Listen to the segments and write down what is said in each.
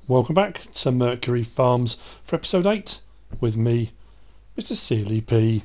Welcome back to Mercury Farms for episode 8 with me, MrSealyp.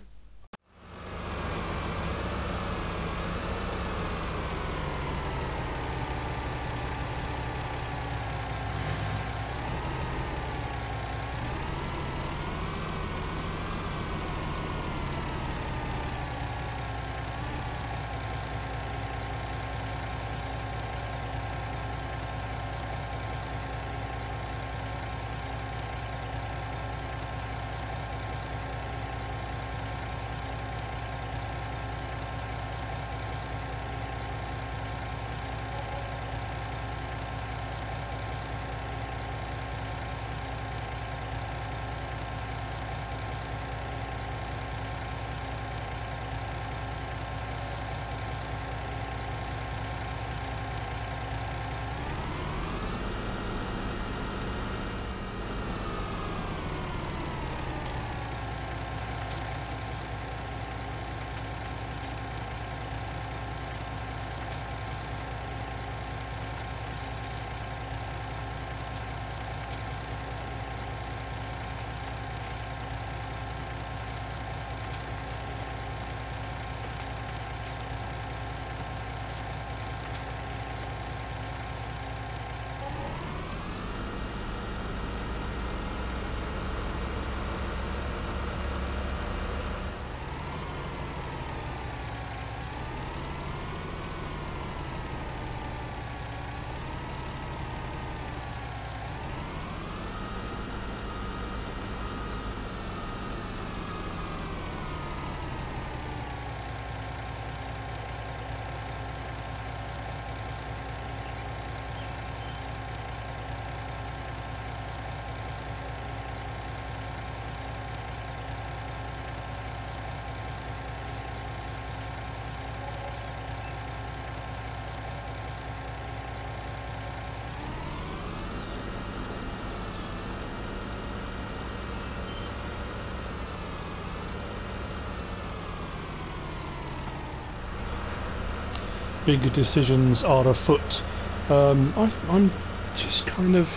Big decisions are afoot. I'm just kind of...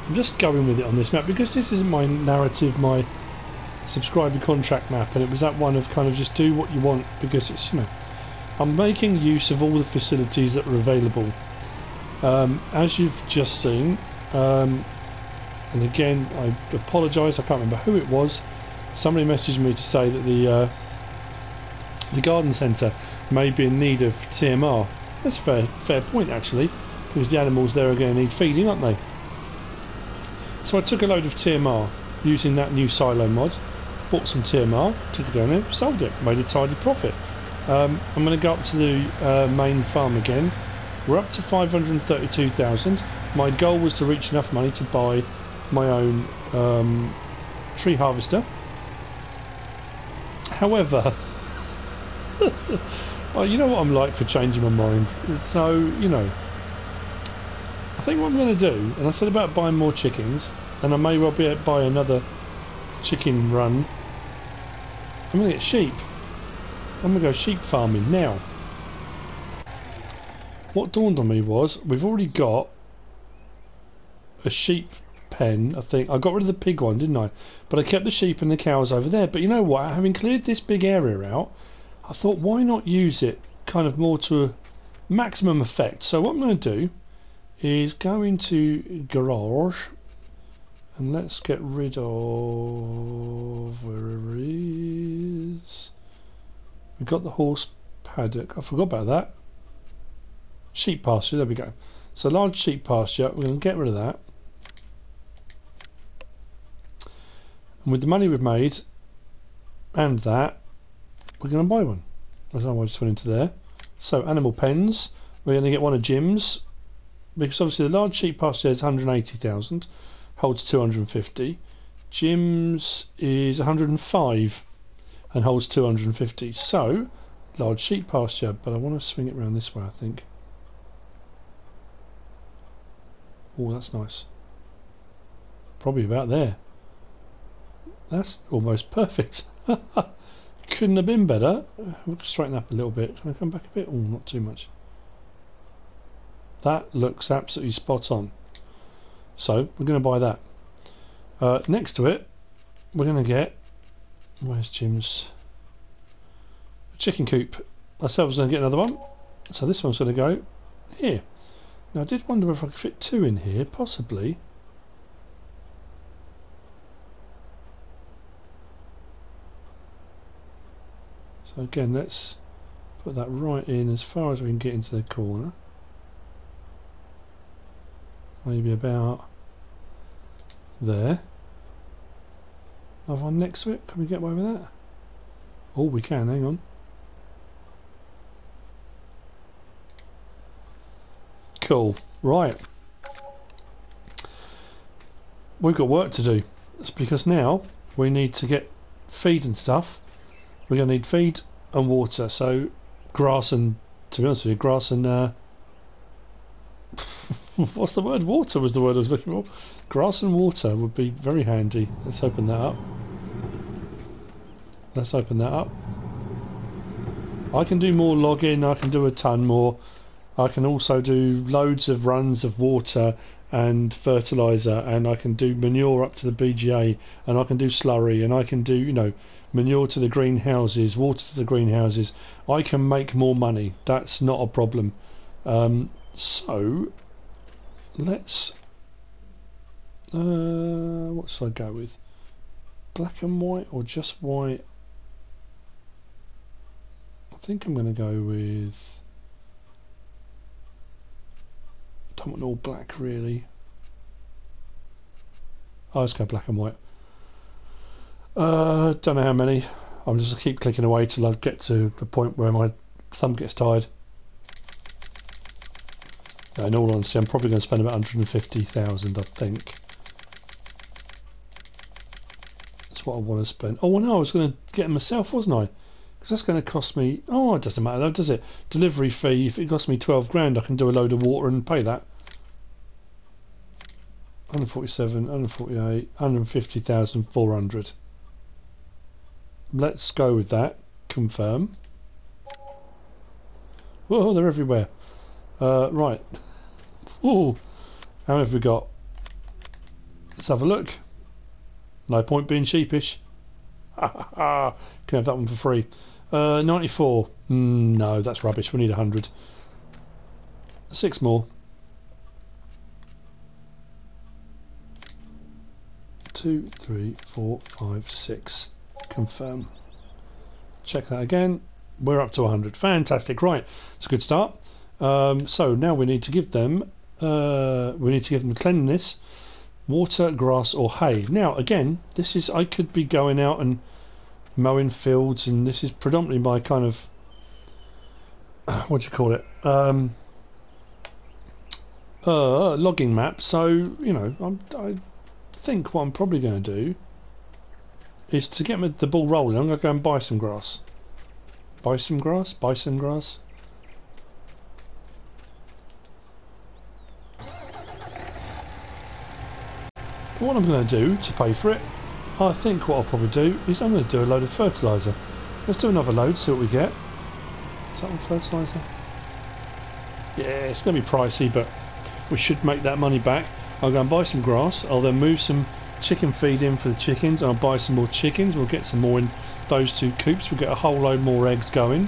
I'm just going with it on this map because this isn't my narrative, my subscriber contract map, and it was that one of kind of just do what you want because it's, you know, I'm making use of all the facilities that are available. As you've just seen, and again I apologise, I can't remember who it was, somebody messaged me to say that the garden centre may be in need of TMR. That's a fair point actually, because the animals there are going to need feeding, aren't they? So I took a load of TMR using that new silo mod, bought some TMR, took it down there, sold it, made a tidy profit. I'm going to go up to the main farm again. We're up to 532,000. My goal was to reach enough money to buy my own tree harvester. However, well, you know what I'm like for changing my mind. So, you know, I think what I'm going to do, and I said about buying more chickens, and I may well be able to buy another chicken run. I'm going to get sheep. I'm going to go sheep farming now. What dawned on me was we've already got a sheep pen, I think. I got rid of the pig one, didn't I? But I kept the sheep and the cows over there. But you know what? Having cleared this big area out, I thought, why not use it kind of more to a maximum effect? So what I'm going to do is go into garage and let's get rid of, where it is, we've got the horse paddock, I forgot about that, sheep pasture, there we go. So large sheep pasture, we're going to get rid of that, and with the money we've made and that, we're going to buy one. I don't know why I just went into there. So animal pens, we're going to get one of JiM's, because obviously the large sheep pasture is 180,000, holds 250. JiM's is 105 and holds 250. So large sheep pasture, but I want to swing it around this way, I think. Oh, that's nice. Probably about there. That's almost perfect. Couldn't have been better. We'll straighten up a little bit. Can I come back a bit? Oh, not too much. That looks absolutely spot on. So we're going to buy that. Next to it, we're going to get, where's Jim's chicken coop. Ourselves going to get another one. So this one's going to go here. Now I did wonder if I could fit 2 in here, possibly. So again, let's put that right in as far as we can get into the corner. Maybe about there. Another one next to it. Can we get away with that? Oh, we can. Hang on. Cool. Right. We've got work to do. It's because now we need to get feed and stuff. We're going to need feed and water. So grass and, to be honest with you, grass and what's the word? Water was the word I was looking for. Grass and water would be very handy. Let's open that up. Let's open that up. I can do more logging. I can do a ton more. I can also do loads of runs of water and fertilizer, and I can do manure up to the BGA, and I can do slurry, and I can do, you know, manure to the greenhouses, water to the greenhouses. I can make more money. That's not a problem. So let's what should I go with? Black and white or just white? I think I'm going to go with, don't want all black really. Oh, let's go black and white. Don't know how many. I'm just keep clicking away till I get to the point where my thumb gets tired. No, in all honesty, I'm probably going to spend about 150,000, I think. That's what I want to spend. Oh, well, no, I was going to get them myself, wasn't I? Because that's going to cost me... Oh, it doesn't matter though, does it? Delivery fee, if it costs me 12 grand, I can do a load of water and pay that. 147, 148, 150,400. Let's go with that. Confirm. Whoa, they're everywhere. Right. Ooh, how many have we got? Let's have a look. No point being sheepish. Can have that one for free. 94. No, that's rubbish. We need 100. 6 more. 2, 3, 4, 5, 6. Confirm. Check that again. We're up to 100. Fantastic. Right, it's a good start. So now we need to give them cleanliness, water, grass or hay. Now again, this is, I could be going out and mowing fields, and this is predominantly my kind of what do you call it, logging map. So you know, I think what I'm probably going to do is to get the ball rolling. I'm going to go and buy some grass. Buy some grass. Buy some grass. But what I'm going to do to pay for it, I think what I'll probably do is I'm going to do a load of fertiliser. Let's do another load, see what we get. Is that one fertiliser? Yeah, it's going to be pricey, but we should make that money back. I'll go and buy some grass. I'll then move some chicken feed in for the chickens. I'll buy some more chickens. We'll get some more in those 2 coops. We'll get a whole load more eggs going.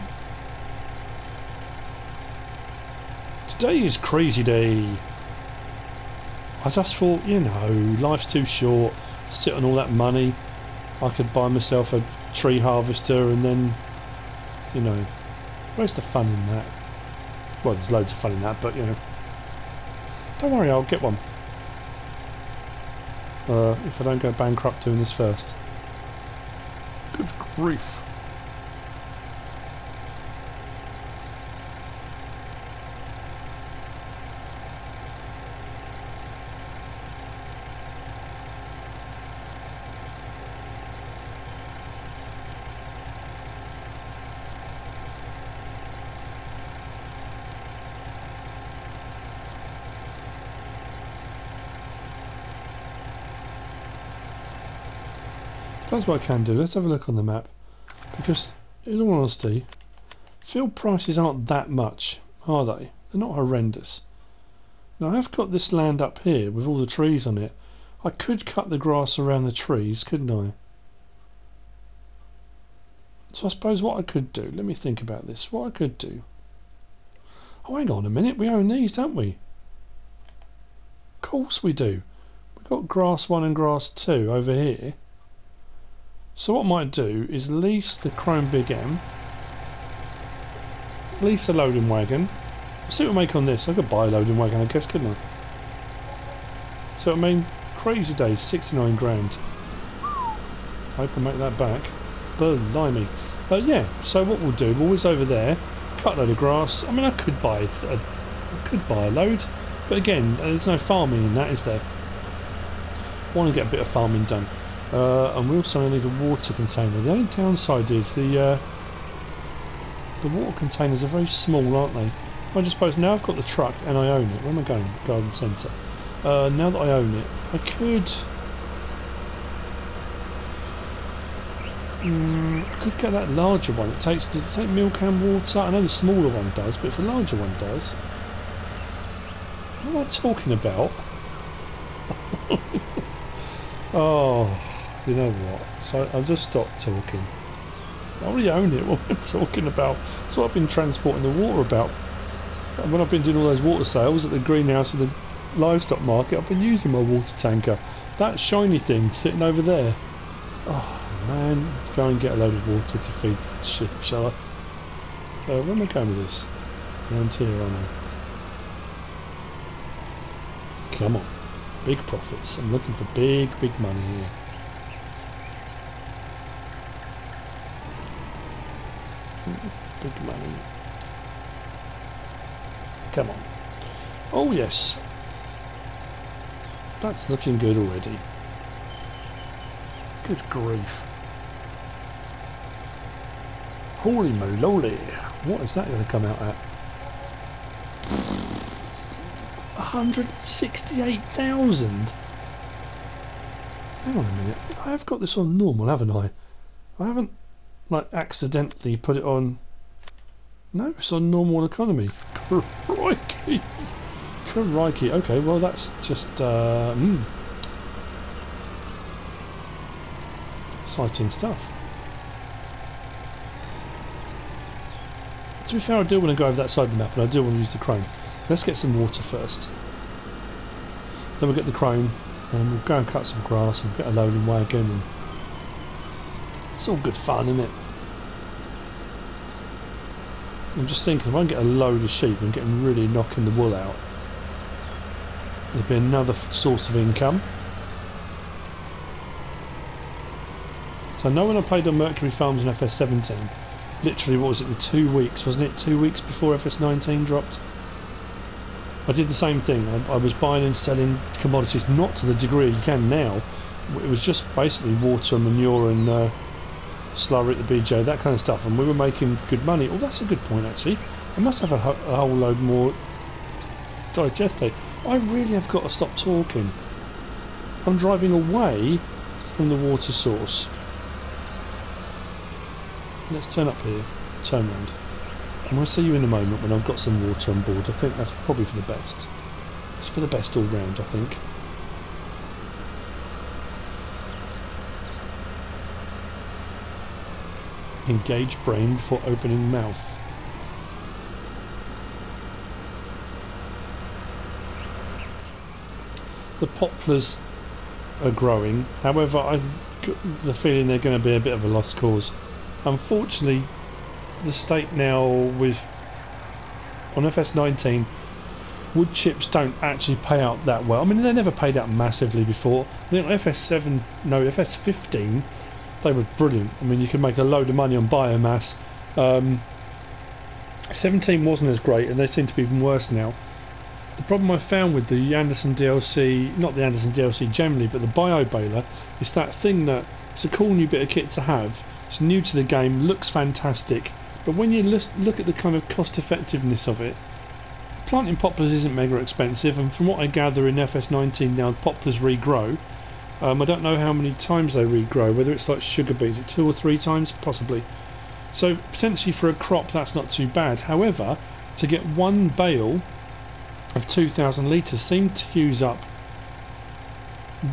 Today is crazy day. I just thought, you know, life's too short. Sit on all that money. I could buy myself a tree harvester and then, you know, where's the fun in that? Well, there's loads of fun in that, but, you know. Don't worry, I'll get one. If I don't go bankrupt doing this first. Good grief. That's what I can do. Let's have a look on the map, because in all honesty, field prices aren't that much, are they? They're not horrendous. Now I've got this land up here with all the trees on it. I could cut the grass around the trees, couldn't I? So I suppose what I could do, let me think about this, what I could do. Oh, hang on a minute, we own these, don't we? Of course we do. We've got grass 1 and grass 2 over here. So what I might do is lease the Chrome Big M, lease a loading wagon. Let's see what we make on this. I could buy a loading wagon, I guess, couldn't I? So I mean, crazy days, 69 grand. I hope I make that back. Blimey. Yeah, so what we'll do, we're always over there, cut a load of grass. I mean, I could buy a load, but again, there's no farming in that, is there? I want to get a bit of farming done. And we also need a water container. The only downside is the water containers are very small, aren't they? I just suppose now I've got the truck and I own it. Where am I going? Garden centre. Now that I own it, I could get that larger one. Does it take milk and water? I know the smaller one does, but if the larger one does, what am I talking about? Oh, you know what? So I'll just stop talking. I already own it. What am I talking about? That's what I've been transporting the water about. And when I've been doing all those water sales at the greenhouse and the livestock market, I've been using my water tanker. That shiny thing sitting over there. Oh man, go and get a load of water to feed the sheep, shall I? Where am I going with this? Around here, I know. Come on. Big profits. I'm looking for big money here. Big money. Come on. Oh yes. That's looking good already. Good grief. Holy moly. What is that going to come out at? 168,000. Hang on a minute. I have got this on normal, haven't I? I haven't, like, accidentally put it on. No, it's on normal economy. Crikey. Crikey. Okay, well that's just exciting stuff. To be fair, I do want to go over that side of the map, but I do want to use the crane. Let's get some water first. Then we'll get the crane, and we'll go and cut some grass, and get a loading wagon, and it's all good fun, isn't it? I'm just thinking, if I can get a load of sheep and get them really knocking the wool out, there'll be another source of income. So I know when I played on Mercury Farms in FS17, literally, what was it, the 2 weeks, wasn't it? 2 weeks before FS19 dropped? I did the same thing. I was buying and selling commodities, not to the degree you can now. It was just basically water and manure and slurry at the BGA, that kind of stuff, and we were making good money. Oh, that's a good point actually. I must have a whole load more digestate. I really have got to stop talking. I'm driving away from the water source. Let's turn up here, turn round. And I'll see you in a moment when I've got some water on board. I think that's probably for the best. It's for the best all round, I think. Engage brain before opening mouth. The poplars are growing, however I've got the feeling they're going to be a bit of a lost cause. Unfortunately, the state now with on FS19, wood chips don't actually pay out that well. I mean, they never paid out massively before. I think on FS15 they were brilliant. I mean, you could make a load of money on biomass. 17 wasn't as great, and they seem to be even worse now. The problem I found with the Anderson DLC, not the Anderson DLC generally, but the bio baler, is that thing that it's a cool new bit of kit to have. It's new to the game, looks fantastic, but when you look at the kind of cost effectiveness of it, planting poplars isn't mega expensive, and from what I gather in FS19 now, poplars regrow. I don't know how many times they regrow, whether it's like sugar beets, 2 or 3 times, possibly. So potentially for a crop that's not too bad. However, to get one bale of 2,000 litres seemed to use up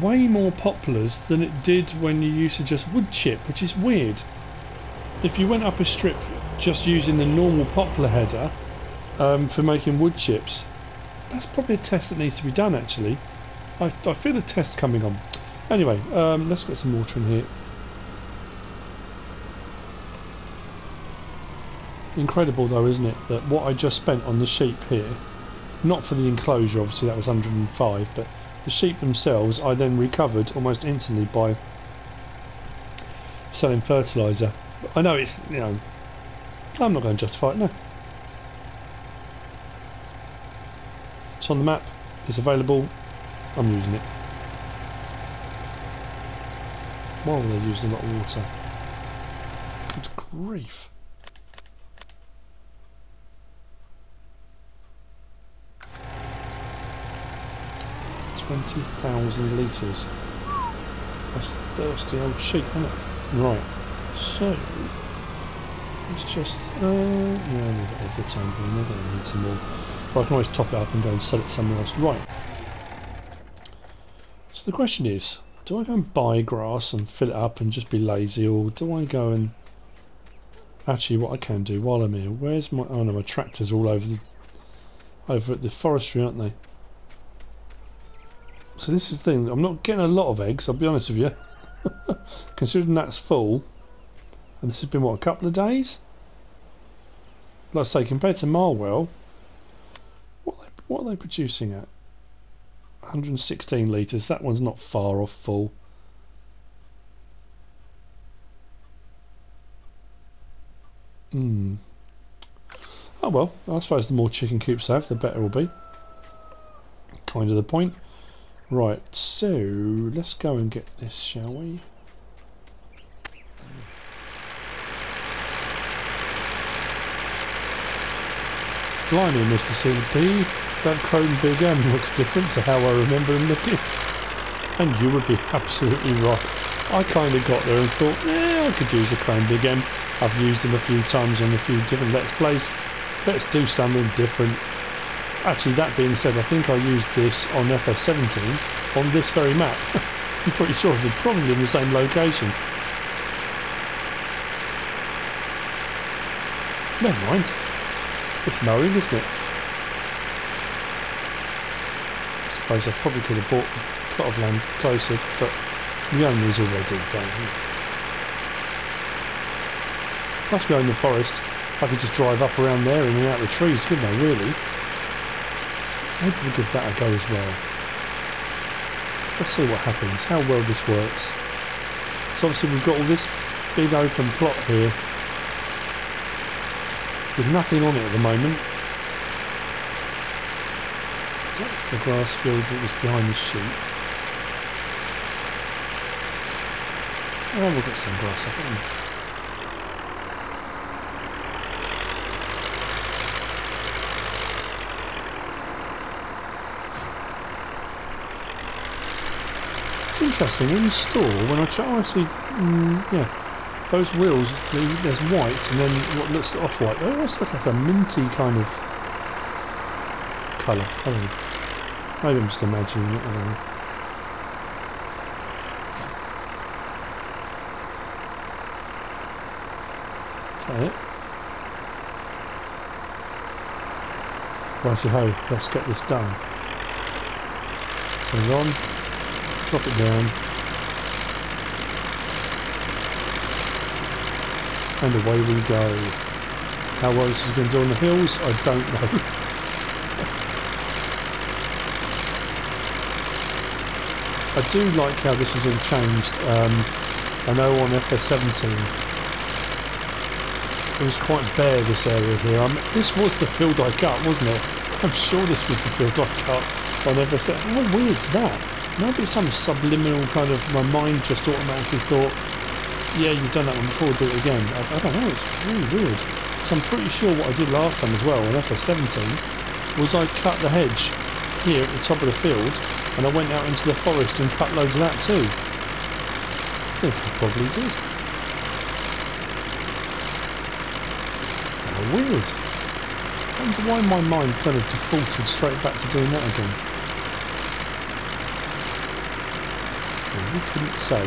way more poplars than it did when you used to just wood chip, which is weird. If you went up a strip just using the normal poplar header for making wood chips, that's probably a test that needs to be done actually. I feel a test coming on. Anyway, let's get some water in here. Incredible though, isn't it, that what I just spent on the sheep here, not for the enclosure, obviously that was 105, but the sheep themselves I then recovered almost instantly by selling fertiliser. I know it's, you know, I'm not going to justify it, no. It's on the map, it's available, I'm using it. Why were they using a lot of water? Good grief. $20,000 litres. That's thirsty old sheep, isn't it? Right, so let's just yeah, leave it over the time being. We're going to need some more. But I can always top it up and go and sell it somewhere else. Right. So the question is, do I go and buy grass and fill it up and just be lazy, or do I go and actually what I can do while I'm here? Where's my? Oh no, my tractors are all over at the forestry, aren't they? So this is the thing, I'm not getting a lot of eggs, I'll be honest with you. Considering that's full, and this has been what, a couple of days? Like I say, compared to Marwell, what are they producing at? 116 litres, that one's not far off full. Oh well, I suppose the more chicken coops I have, the better it will be. Kind of the point. Right, so let's go and get this, shall we? Blimey, MrSealyp, that chrome big M looks different to how I remember them looking. And you would be absolutely right. I kind of got there and thought, I could use a chrome big M. I've used them a few times on a few different Let's Plays. Let's do something different. Actually, that being said, I think I used this on FS17 on this very map. I'm pretty sure it's probably in the same location. Never mind. It's mowing, isn't it? I suppose I probably could have bought a plot of land closer, but we own these already, so... Plus we own the forest. I could just drive up around there and out the trees, couldn't I, really? Maybe we'll give that a go as well. Let's see what happens, how well this works. So obviously we've got all this big open plot here with nothing on it at the moment. So that's the grass field that was behind the sheep. Oh, we'll get some grass off it. It's interesting, in the store, when I try, I see, yeah, those wheels, there's white and then what looks off-white. They almost look like a minty kind of colour. I don't know. Maybe I'm just imagining it, I don't know. Is that it? Righty-ho, let's get this done. Turn it on. Drop it down, and away we go. How well this is going to do on the hills, I don't know. I do like how this is all changed. I know on FS17 it was quite bare, this area here. This was the field I cut, wasn't it? I'm sure this was the field I cut on FS17. How weird's that? Maybe it's some subliminal kind of, my mind just automatically thought, yeah, you've done that one before, do it again. I don't know, it's really weird. So I'm pretty sure what I did last time as well, on FS17, was I cut the hedge here at the top of the field, and I went out into the forest and cut loads of that too. I think I probably did. How weird. I wonder why my mind kind of defaulted straight back to doing that again. I really couldn't say.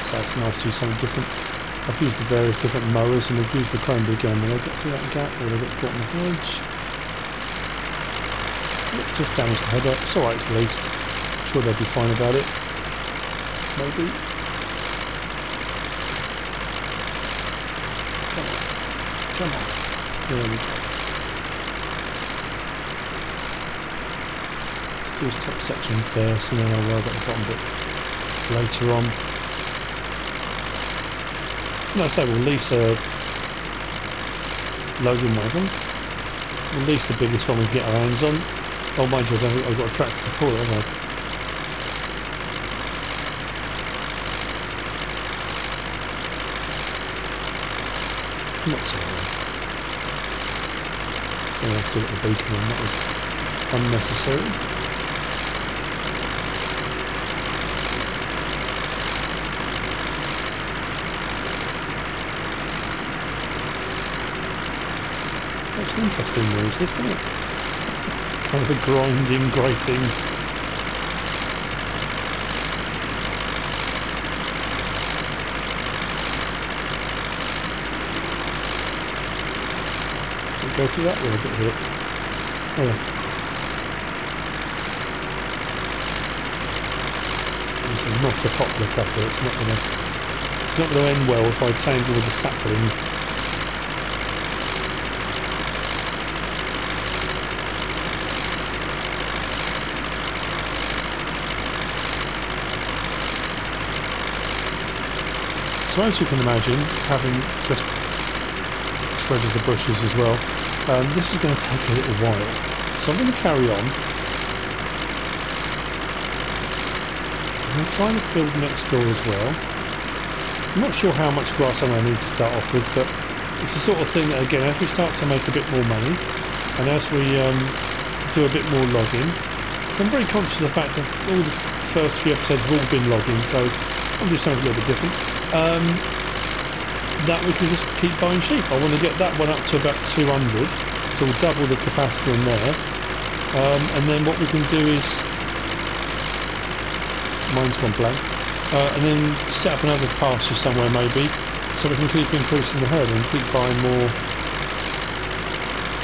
So it's nice to do something different. I've used the various different mowers and I've used the Chromebook again. Will they get through that gap or will they get caught in the hedge? Yep, just damaged the header. It's alright, it's leased. I'm sure they'll be fine about it. Maybe. Come on. Come on. There we go. Let's do this top section first and then I'll work at the bottom bit later on. Like I say, we'll lease a loading wagon. We'll lease the biggest one we can get our hands on. Oh, mind you, I don't think I've got a tractor to pull it, have I? Not so bad. So I still got the beacon on, that was unnecessary. That's an interesting noise, this, isn't it? Kind of a grinding, grating. We'll go through that with a bit here. Oh yeah. This is not a poplar cutter, it's not gonna end well if I tangle with the sapling. So as you can imagine, having just shredded the bushes as well, this is going to take a little while. So I'm going to carry on. I'm going to try and field next door as well. I'm not sure how much grass I'm going to need to start off with, but it's the sort of thing that, again, as we start to make a bit more money, and as we do a bit more logging, so I'm very conscious of the fact that all the first few episodes have all been logging, so I'll do something a little bit different. That we can just keep buying sheep. I want to get that one up to about 200, so we'll double the capacity on there. And then what we can do is, mine's gone blank, and then set up another pasture somewhere maybe, so we can keep increasing the herd and keep buying more.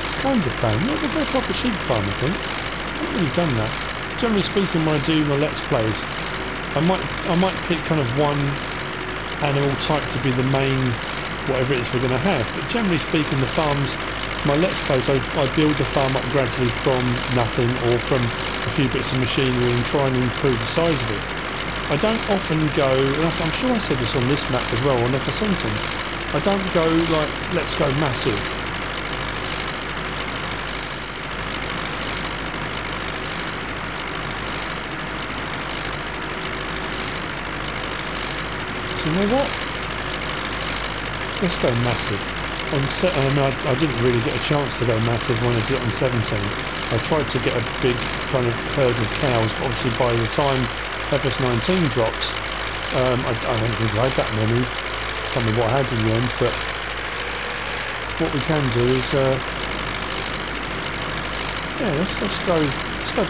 It's kind of the plan. We'll go proper sheep farm, I think. I've not really done that. Generally speaking, when I do my Let's Plays, I might pick kind of one animal type to be the main whatever it is we're going to have, but generally speaking the farms, my Let's Plays, I build the farm up gradually from nothing or from a few bits of machinery and try and improve the size of it. I don't often go, and I'm sure I said this on this map as well on FS17, I don't go like, let's go massive. You know what? Let's go massive. I didn't really get a chance to go massive when I did it on 17. I tried to get a big kind of herd of cows, but obviously by the time FS19 drops, I don't think I had that many. I can't remember what I had in the end, but what we can do is, yeah, let's go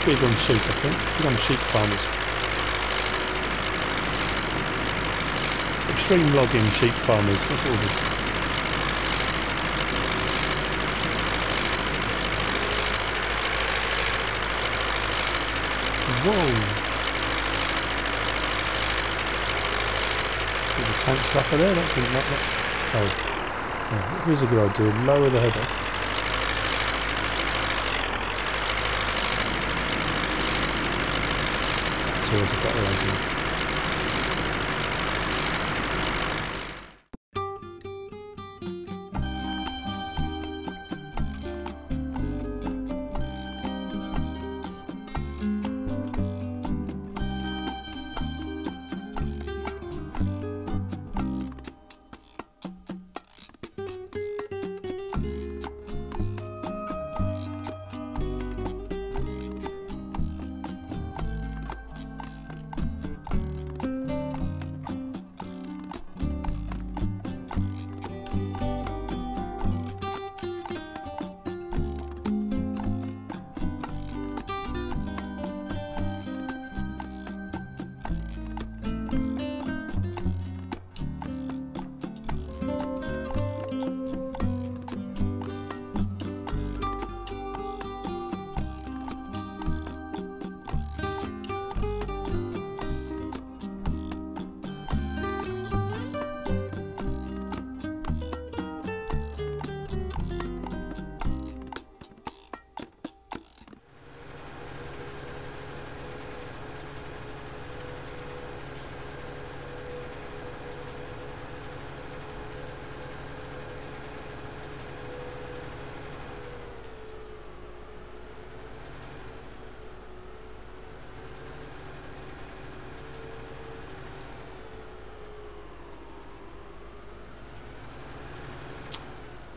big on sheep. I think we're on sheep farmers. Extreme logging sheep farmers, that's what we'll do. Whoa! Put the tank slapper there, that didn't like that. Oh. Yeah, here's a good idea, lower the header. That's always a better idea.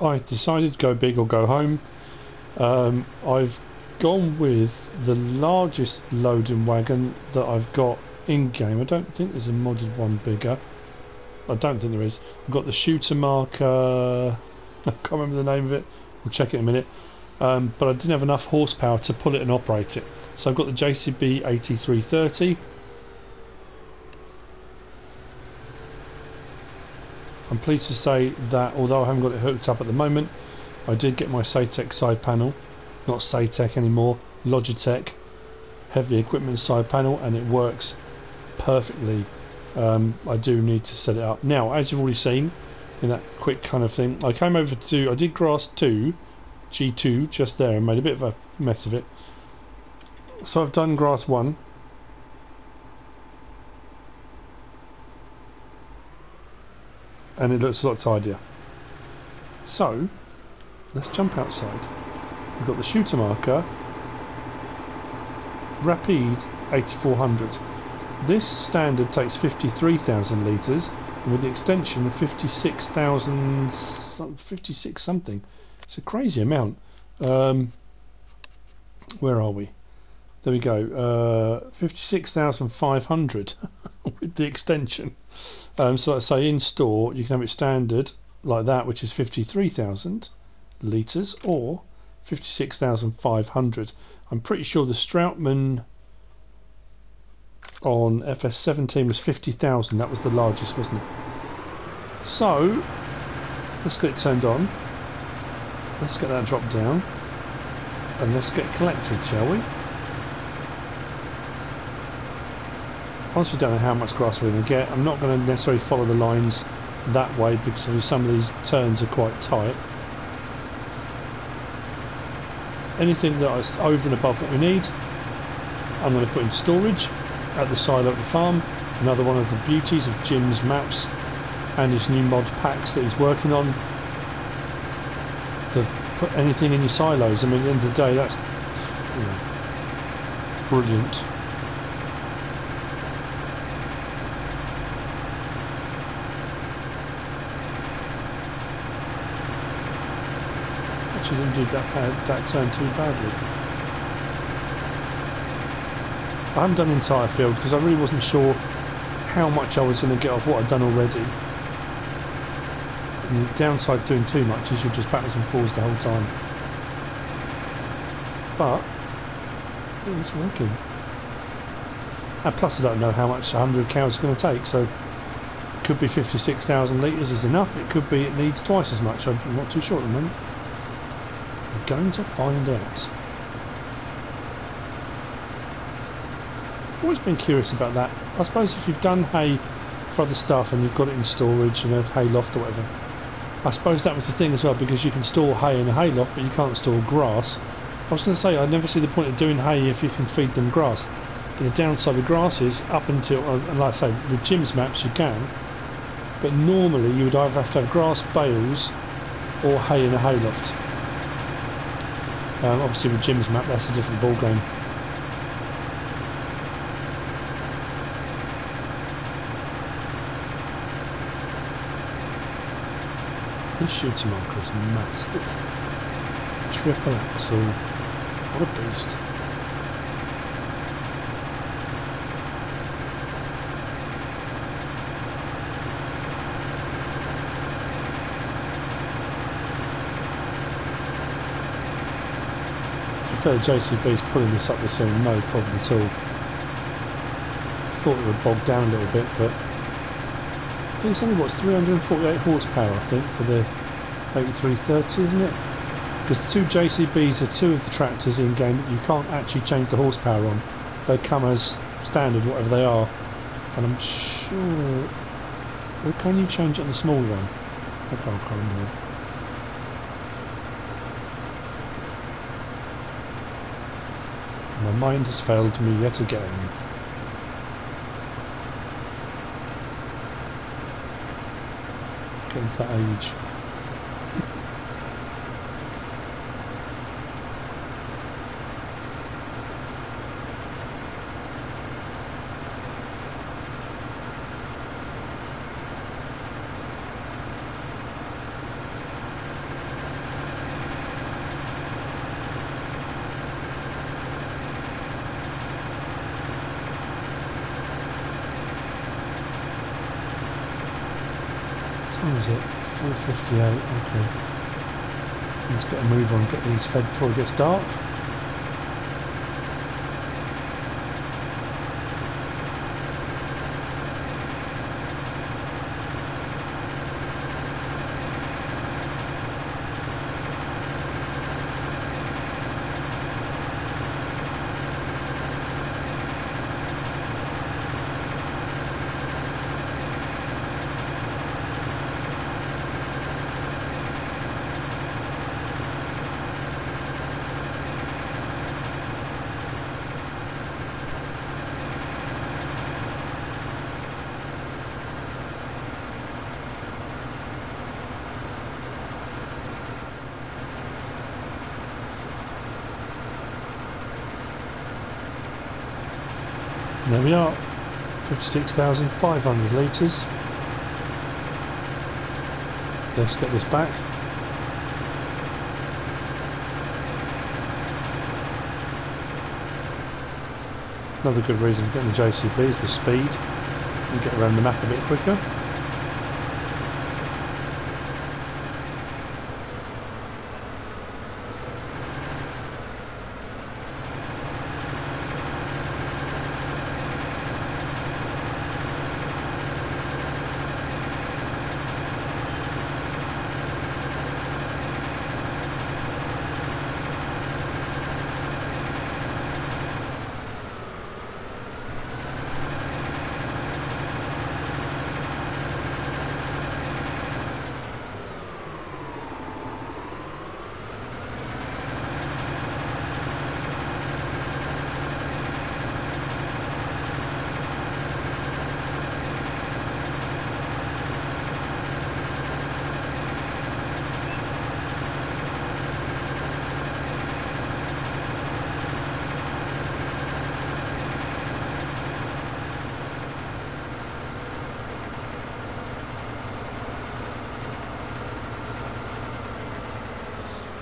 I decided to go big or go home. I've gone with the largest loading wagon that I've got in game. I don't think there's a modded one bigger. I don't think there is. I've got the shooter marker. I can't remember the name of it. We'll check it in a minute. But I didn't have enough horsepower to pull it and operate it. So I've got the JCB 8330. I'm pleased to say that although I haven't got it hooked up at the moment, I did get my Satec side panel. Not Satec anymore, Logitech heavy equipment side panel, and it works perfectly. I do need to set it up. Now, as you've already seen in that quick kind of thing, I came over to, I did grass 2, G2 just there, and made a bit of a mess of it. So I've done grass 1. And it looks a lot tidier. So, let's jump outside. We've got the shooter marker, Rapide 8400. This standard takes 53,000 litres, and with the extension of 56,000, 56 something. It's a crazy amount. Where are we? There we go. 56,500 with the extension. So let's say in store you can have it standard like that, which is 53,000 litres, or 56,500. I'm pretty sure the Stroutman on FS17 was 50,000. That was the largest, wasn't it? So let's get it turned on. Let's get that dropped down, and let's get collected, shall we? Honestly, don't know how much grass we're going to get. I'm not going to necessarily follow the lines that way because some of these turns are quite tight. Anything that is over and above what we need, I'm going to put in storage at the silo at the farm. Another one of the beauties of JiM's maps and his new mod packs that he's working on. To put anything in your silos. I mean, at the end of the day, that's, you know, brilliant. Actually didn't do that turn too badly. I haven't done the entire field because I really wasn't sure how much I was going to get off what I'd done already. And the downside to doing too much is you're just backwards and forwards the whole time. But it's working. And plus I don't know how much 100 cows is going to take, so it could be 56,000 litres is enough, it could be it needs twice as much. I'm not too sure at the moment. We're going to find out. I've always been curious about that. I suppose if you've done hay for other stuff and you've got it in storage in a hay loft or whatever, I suppose that was the thing as well, because you can store hay in a hay loft but you can't store grass. I was going to say, I never see the point of doing hay if you can feed them grass. But the downside with grass is, up until, and like I say, with JiM's maps you can, but normally you would either have to have grass bales or hay in a hay loft. Obviously with JiM's map that's a different ball game. This shooter marker is massive. Triple axle. What a beast. To be fair, JCB's pulling this up this hill, no problem at all. Thought it would bog down a little bit, but I think it's only, what's 348 horsepower, I think, for the 8330, isn't it? Because the two JCBs are two of the tractors in game that you can't actually change the horsepower on. They come as standard, whatever they are. And I'm sure... Or can you change it on the smaller one? I can't remember. My mind has failed me yet again. Getting to that age. time is it? 4:58. Okay. Let's get a move on, get these fed before it gets dark. There we are, 56,500 litres. Let's get this back. Another good reason for getting the JCB is the speed. You can get around the map a bit quicker.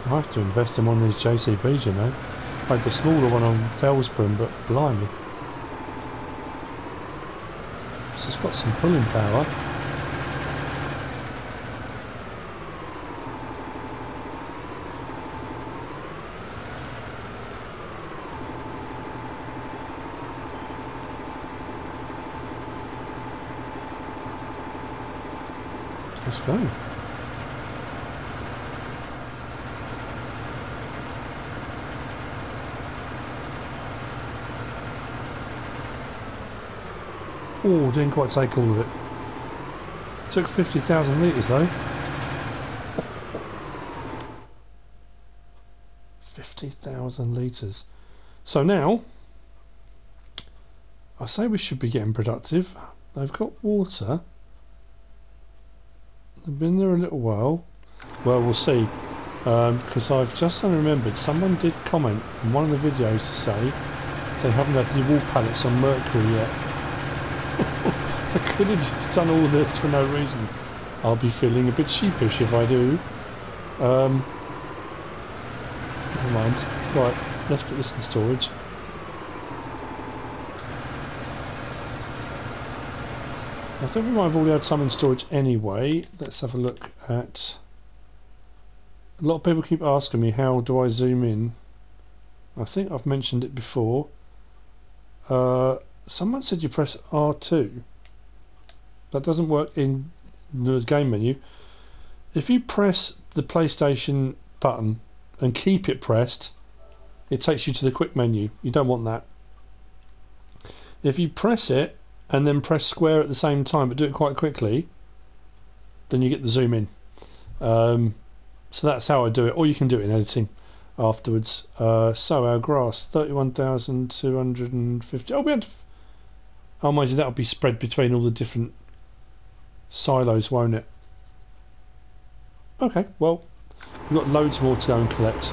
I have to invest in one of these JCBs, you know. I had the smaller one on Fellsborough, but blimey. This has got some pulling power. Let's go. Oh, didn't quite take all of it. Took 50,000 litres though. 50,000 litres. So now, I say we should be getting productive. They've got water. They've been there a little while. Well, we'll see. Because I've just remembered, someone did comment in one of the videos to say they haven't had any wall pallets on Mercury yet. I could have just done all this for no reason. I'll be feeling a bit sheepish if I do. Never mind. Right, let's put this in storage. I think we might have already had some in storage anyway. Let's have a look at... A lot of people keep asking me how do I zoom in. I think I've mentioned it before. Someone said you press R2. That doesn't work in the game menu. If you press the PlayStation button and keep it pressed, it takes you to the quick menu. You don't want that. If you press it and then press square at the same time but do it quite quickly, then you get the zoom in. So that's how I do it, or you can do it in editing afterwards. So our grass, 31,250. Oh, we had... Oh, mind you, that'll be spread between all the different silos, won't it? Okay, well, we've got loads more to go and collect.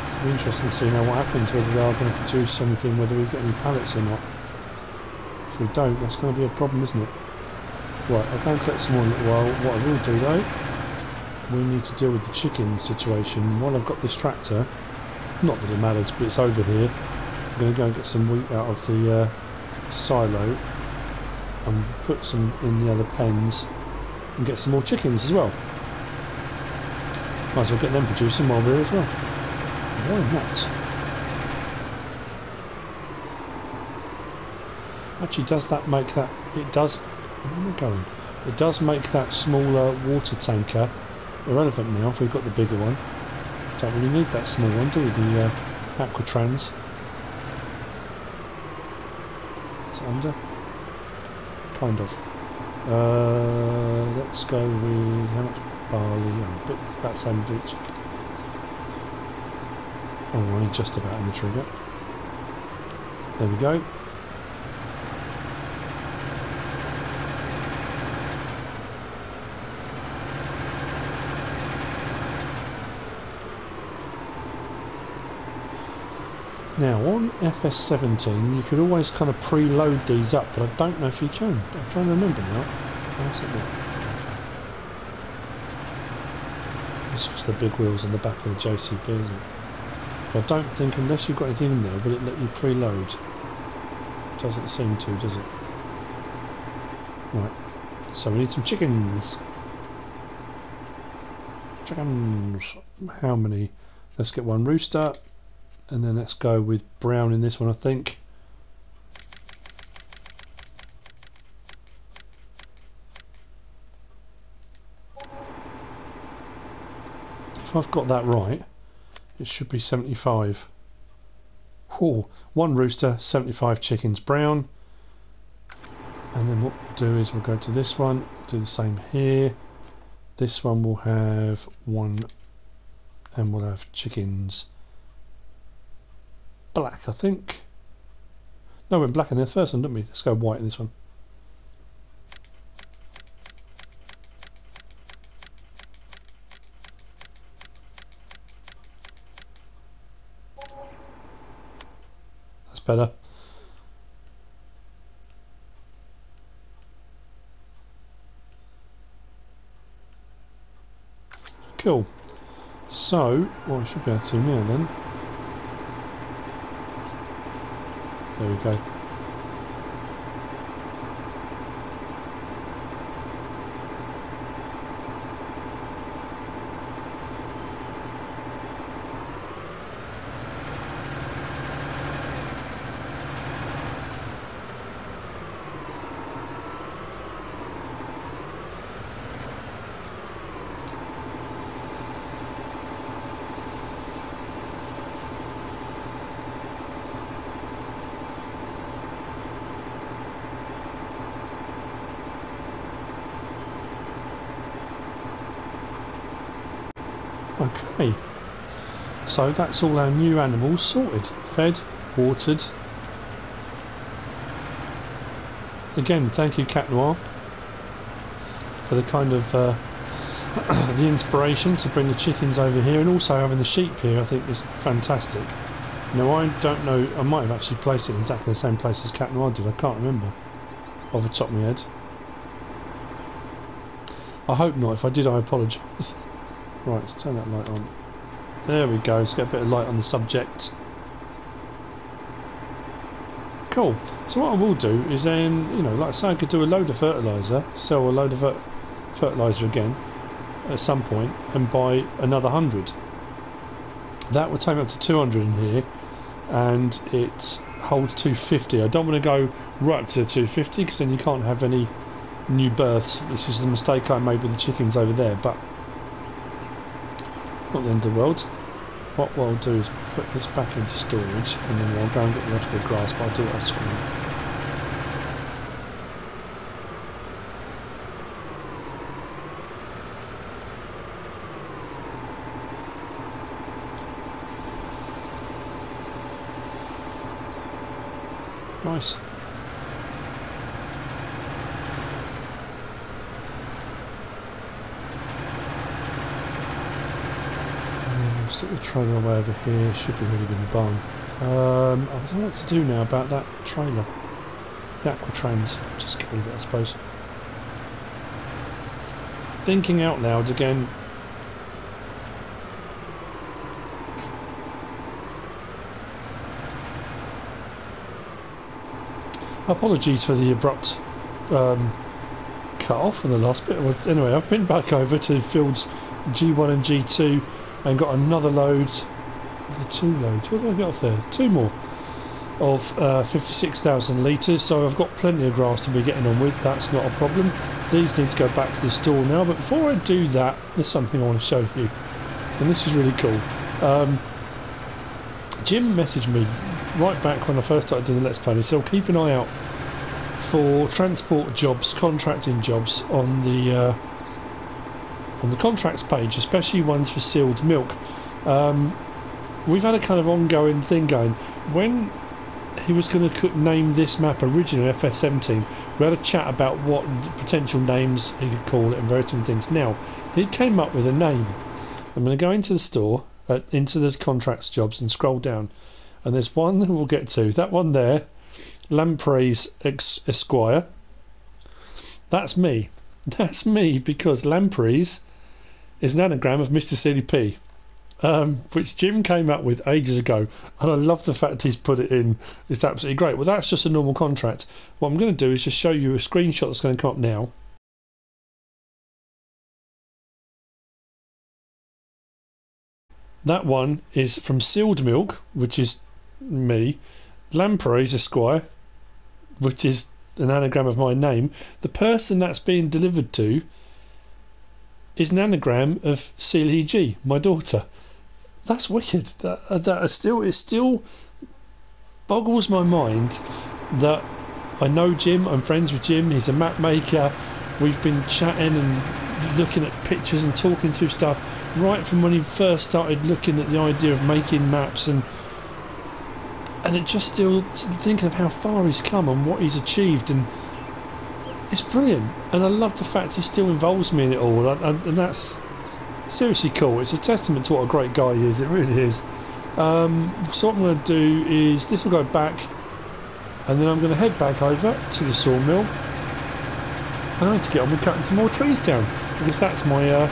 It's be interesting to see now what happens, whether they are going to produce anything, whether we get any pallets or not. If we don't, that's going to be a problem, isn't it? Right, I'll go and collect some more in a little while. What I will do though, we need to deal with the chicken situation. While I've got this tractor, not that it matters, but it's over here, I'm going to go and get some wheat out of the silo and put some in the other pens and get some more chickens as well. Might as well get them producing while we're here as well. Why not? Actually, does that make that... It does... Where am I going? It does make that smaller water tanker irrelevant now if we've got the bigger one. Don't really need that small one, do we? The Aquatrans. It's under? Kind of. Let's go with... How much barley? Oh, about the same as each. Oh, we're only just about in the trigger. There we go. Now on FS17 you could always kind of preload these up, but I don't know if you can. I'm trying to remember now. How's it look? It's just the big wheels on the back of the JCB, isn't it? But I don't think, unless you've got anything in there, will it let you preload? Doesn't seem to, does it? Right, so we need some chickens. Chickens. How many? Let's get one rooster. And then let's go with brown in this one, I think. If I've got that right, it should be 75. Oh, one rooster, 75 chickens, brown. And then what we'll do is we'll go to this one, do the same here. This one will have one, and we'll have chickens. Black, I think. No, we went black in the first one, didn't we? Let's go white in this one. That's better. Cool. So, well, I should be able to now then. There we go. Okay, so that's all our new animals sorted, fed, watered. Again, thank you Cat Noir for the kind of the inspiration to bring the chickens over here, and also having the sheep here I think is fantastic. Now I don't know, I might have actually placed it in exactly the same place as Cat Noir did, I can't remember off the top of my head. I hope not, if I did I apologise. Right, let's turn that light on. There we go, let's get a bit of light on the subject. Cool. So what I will do is then, you know, like I say, I could do a load of fertiliser, sell a load of fertiliser again at some point, and buy another 100. That would take me up to 200 in here, and it holds 250. I don't want to go right up to 250 because then you can't have any new births. This is the mistake I made with the chickens over there, but not the end of the world. What I'll do is put this back into storage, and then I'll go and get the rest of the grass, but I'll do it off screen. Nice. Stick the trailer away over here, should be really good in the barn. I don't know what to do now about that trailer. The Aquatrans, just get rid of it I suppose. Thinking out loud again. Apologies for the abrupt cut off in the last bit. Well, anyway, I've been back over to fields G1 and G2 and got another load. The 2 loads. What did I get off there? 2 more of 56,000 litres. So I've got plenty of grass to be getting on with. That's not a problem. These need to go back to the store now. But before I do that, there's something I want to show you, and this is really cool. JiM messaged me right back when I first started doing the Let's Play. He said, keep an eye out for transport jobs, contracting jobs on the contracts page, especially ones for sealed milk. We've had a kind of ongoing thing going. When he was going to name this map originally FS17, we had a chat about what potential names he could call it and various different things. Now, he came up with a name. I'm going to go into the store, into the contracts jobs, and scroll down. And there's one that we'll get to. That one there, Lampreys Esquire. That's me. That's me, because Lampreys is an anagram of MrSealyp, which JiM came up with ages ago, and I love the fact he's put it in. It's absolutely great. Well, that's just a normal contract. What I'm going to do is just show you a screenshot that's going to come up now. That one is from Sealed Milk, which is me. Lampreys Esquire, which is an anagram of my name. The person that's being delivered to is an anagram of Sealy G, my daughter. That's wicked. It still boggles my mind that I know JiM. I'm friends with JiM. He's a map maker. We've been chatting and looking at pictures and talking through stuff right from when he first started looking at the idea of making maps, and it just still thinking of how far he's come and what he's achieved, and it's brilliant. And I love the fact he still involves me in it all, and that's seriously cool. It's a testament to what a great guy he is. It really is. So what I'm going to do is this will go back, and then I'm going to head back over to the sawmill. I need to get on with cutting some more trees down, because that's my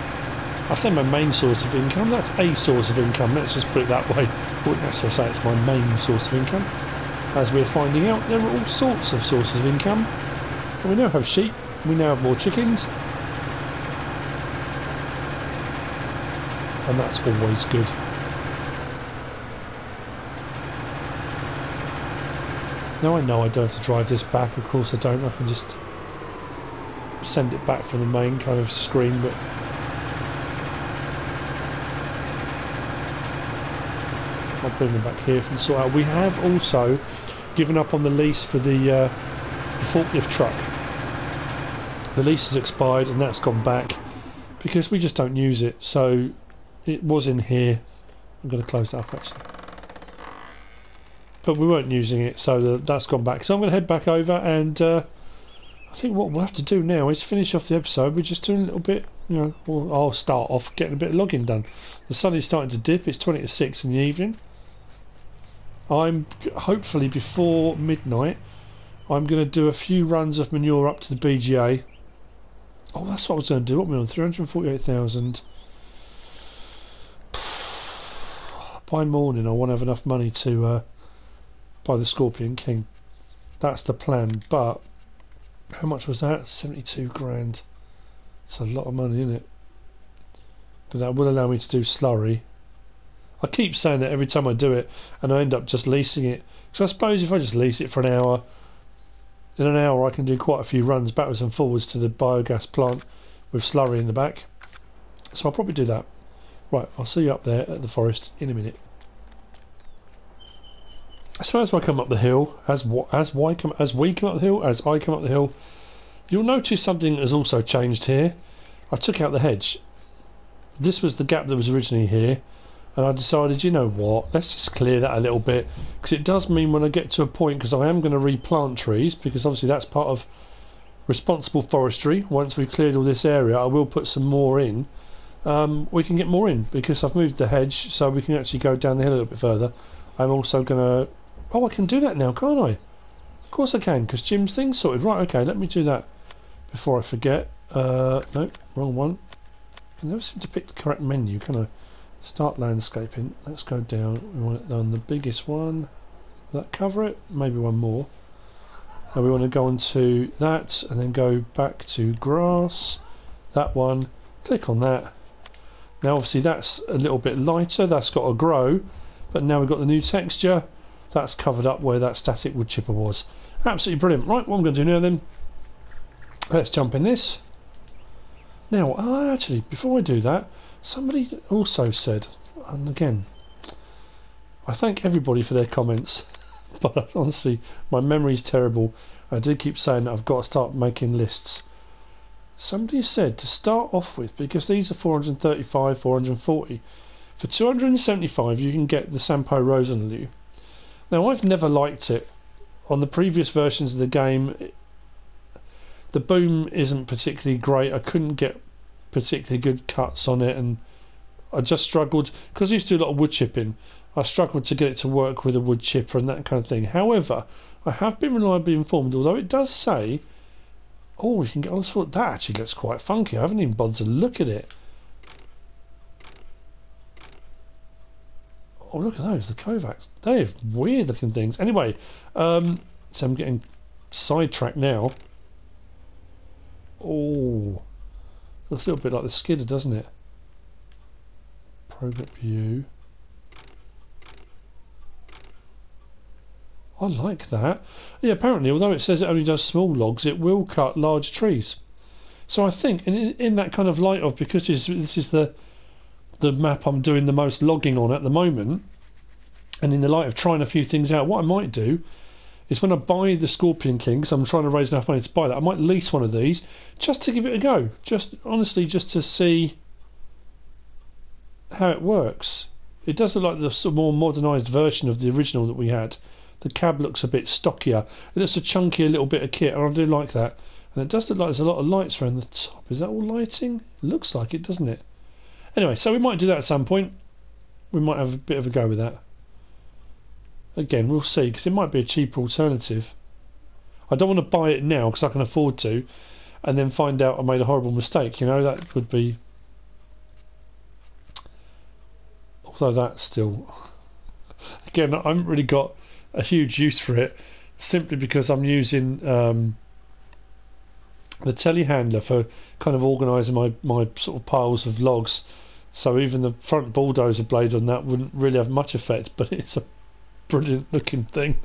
I say my main source of income. That's a source of income, let's just put it that way. I wouldn't necessarily say it's my main source of income. As we're finding out, there are all sorts of sources of income. And we now have sheep, we now have more chickens, and that's always good. Now I know I don't have to drive this back, of course I don't. I can just send it back from the main kind of screen, but I'll bring them back here from sort out. We have also given up on the lease for the forklift truck. The lease has expired and that's gone back because we just don't use it. So it was in here. I'm going to close that up actually. But we weren't using it, so that's gone back. So I'm going to head back over, and I think what we'll have to do now is finish off the episode. We're just doing a little bit, you know, well, I'll start off getting a bit of logging done. The sun is starting to dip. It's 20 to 6 in the evening. I'm hopefully before midnight I'm going to do a few runs of manure up to the BGA. Oh, that's what I was going to do. What am I on? 348,000. By morning I want to have enough money to buy the Scorpion King. That's the plan. But how much was that? 72 grand. It's a lot of money, isn't it? But that will allow me to do slurry. I keep saying that every time I do it, and I end up just leasing it. So I suppose if I just lease it for an hour, in an hour I can do quite a few runs backwards and forwards to the biogas plant with slurry in the back. So I'll probably do that. Right, I'll see you up there at the forest in a minute. I suppose when I come up the hill, as we come up the hill, you'll notice something has also changed here. I took out the hedge. This was the gap that was originally here, and I decided, you know what, let's just clear that a little bit, because it does mean when I get to a point, because I am going to replant trees, because obviously that's part of responsible forestry. Once we've cleared all this area, I will put some more in. We can get more in, because I've moved the hedge, so we can actually go down the hill a little bit further. I'm also going to... Oh, I can do that now, can't I? Of course I can, because JiM's thing's sorted. Right, okay, let me do that before I forget. No, wrong one. I can never seem to pick the correct menu, can I? Start landscaping. Let's go down. We want it on the biggest one. Will that cover it? Maybe one more. Now we want to go on to that and then go back to grass, that one, click on that. Now obviously that's a little bit lighter, that's got to grow, but now we've got the new texture, that's covered up where that static wood chipper was. Absolutely brilliant. Right, what I'm going to do now then, let's jump in this. Now, actually, before I do that, somebody also said, and again, I thank everybody for their comments, but honestly, my memory's terrible. I did keep saying that I've got to start making lists. Somebody said to start off with, because these are 435, 440, for 275 you can get the Sampo Rosenliu. Now, I've never liked it. On the previous versions of the game, the boom isn't particularly great. I couldn't get particularly good cuts on it, and I just struggled because I used to do a lot of wood chipping. I struggled to get it to work with a wood chipper and that kind of thing. However, I have been reliably informed, although it does say, oh, you can get on this foot. That actually looks quite funky. I haven't even bothered to look at it. Oh, look at those, the Kovacs. They're weird looking things. Anyway, so I'm getting sidetracked now. Oh, looks a little bit like the skidder, doesn't it? Program view. I like that. Yeah, apparently, although it says it only does small logs, it will cut large trees. So I think, in that kind of light of, because this is the map I'm doing the most logging on at the moment, and in the light of trying a few things out, what I might do is when I buy the Scorpion King, because I'm trying to raise enough money to buy that, I might lease one of these just to give it a go. Just honestly, just to see how it works. It does look like the sort of more modernised version of the original that we had. The cab looks a bit stockier. It looks a chunkier little bit of kit, and I do like that. And it does look like there's a lot of lights around the top. Is that all lighting? It looks like it, doesn't it? Anyway, so we might do that at some point. We might have a bit of a go with that. Again, we'll see, because it might be a cheaper alternative. I don't want to buy it now because I can afford to, and then find out I made a horrible mistake. You know, that would be... Although that's still... Again, I haven't really got a huge use for it, simply because I'm using the telehandler for kind of organising my sort of piles of logs. So even the front bulldozer blade on that wouldn't really have much effect, but it's a brilliant looking thing.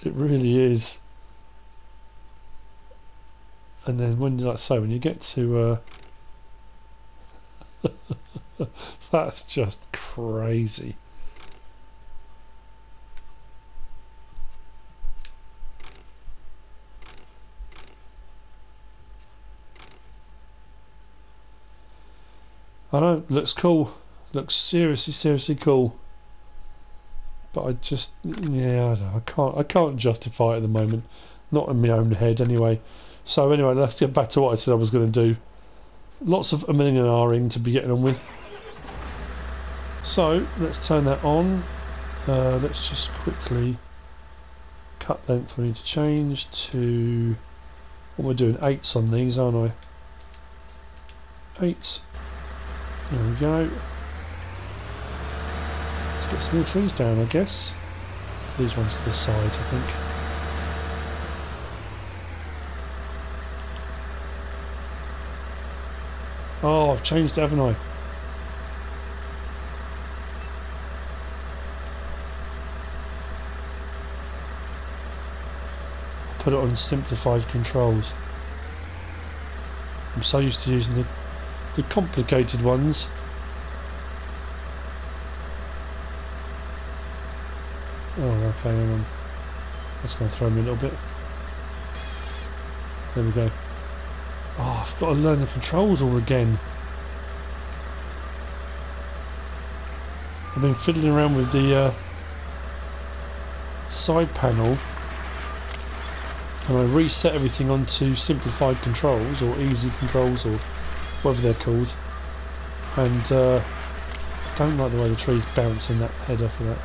It really is. And then when, like so, when you get to that's just crazy. I know, looks cool. Looks seriously cool. But I just, yeah, I don't know, I can't justify it at the moment. Not in my own head, anyway. So anyway, let's get back to what I said I was going to do. Lots of umming and ahhing to be getting on with. So let's turn that on. Let's just quickly cut length. We need to change to, what we're doing, 8s on these, aren't I? 8s. There we go. Let's get some more trees down, I guess. These ones to the side, I think. Oh, I've changed it, haven't I? Put it on simplified controls. I'm so used to using the complicated ones. Oh, okay, hang on. That's going to throw me a little bit. There we go. Oh, I've got to learn the controls all again. I've been fiddling around with the side panel, and I reset everything onto simplified controls, or easy controls, or whatever they're called, and I don't like the way the trees bounce in that header for that.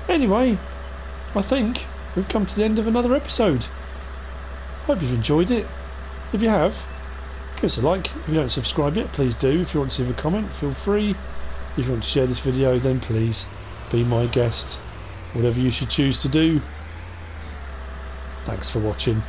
Anyway, I think we've come to the end of another episode. Hope you've enjoyed it. If you have, give us a like. If you don't subscribe yet, please do. If you want to leave a comment, feel free. If you want to share this video, then please be my guest, whatever you should choose to do. Thanks for watching.